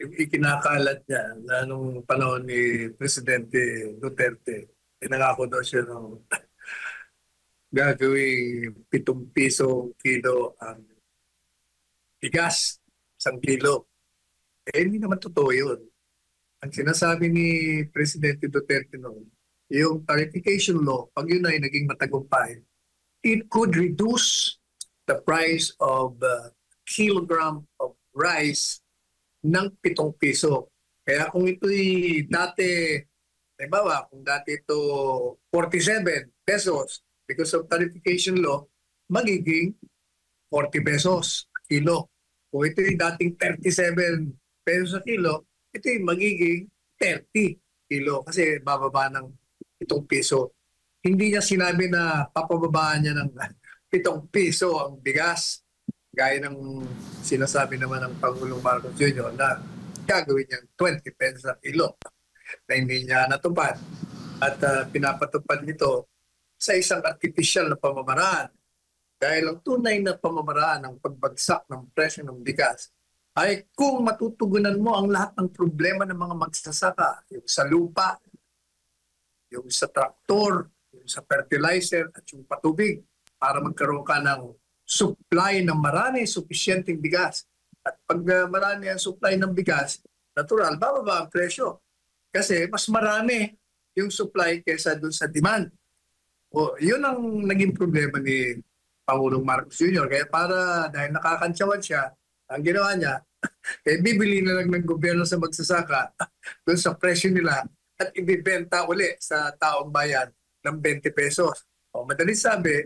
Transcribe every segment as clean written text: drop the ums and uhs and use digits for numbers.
yung ikinakalat niya na nung panahon ni Presidente Duterte, pinangako daw siya ng gagawing 7 piso kilo ang bigas, 1 kilo. Hindi naman totoo yun. Ang sinasabi ni Presidente Duterte noon, yung tarification law, pag yun ay naging matagumpay, it could reduce the price of kilogram of rice ng 7 piso. Kaya kung ito'y dati, halimbawa, kung dati ito 47 pesos because of tarification law, magiging 40 pesos a kilo. Kung ito'y dating 37 pesos a kilo, ito'y magiging 30 kilo kasi bababa ng 7 piso. Hindi niya sinabi na papababaan niya ng 7 piso ang bigas gaya ng sinasabi naman ng Pangulong Marcos Jr. na gagawin niyang 20 pesos a kilo na hindi niya natupad at pinapatupad nito sa isang artificial na pamamaraan. Dahil ang tunay na pamamaraan ng pagbagsak ng presyo ng bigas ay kung matutugunan mo ang lahat ng problema ng mga magsasaka, yung sa lupa, yung sa traktor, yung sa fertilizer at yung patubig para magkaroon ka ng supply ng marami, sufisyenteng bigas. At pag marami ang supply ng bigas, natural, bababa ang presyo. Kasi mas marami yung supply kaysa dun sa demand. O, yun ang naging problema ni Pangulong Marcos Jr. Kaya dahil nakakantsawan siya, ang ginawa niya, bibili na lang ng gobyerno sa magsasaka dun sa presyo nila at ibibenta uli sa taong bayan ng 20 pesos. O, madali sabi,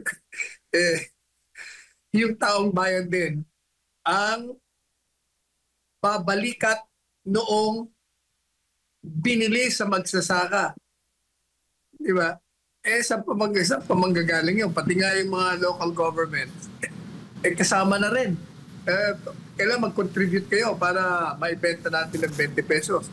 yung taong bayan din ang babalikat noong binili sa magsasaka. Di ba? Sa pamanggagaling yun. Pati nga yung mga local government, kasama na rin. Kailangan mag-contribute kayo para maibenta natin ng 20 pesos.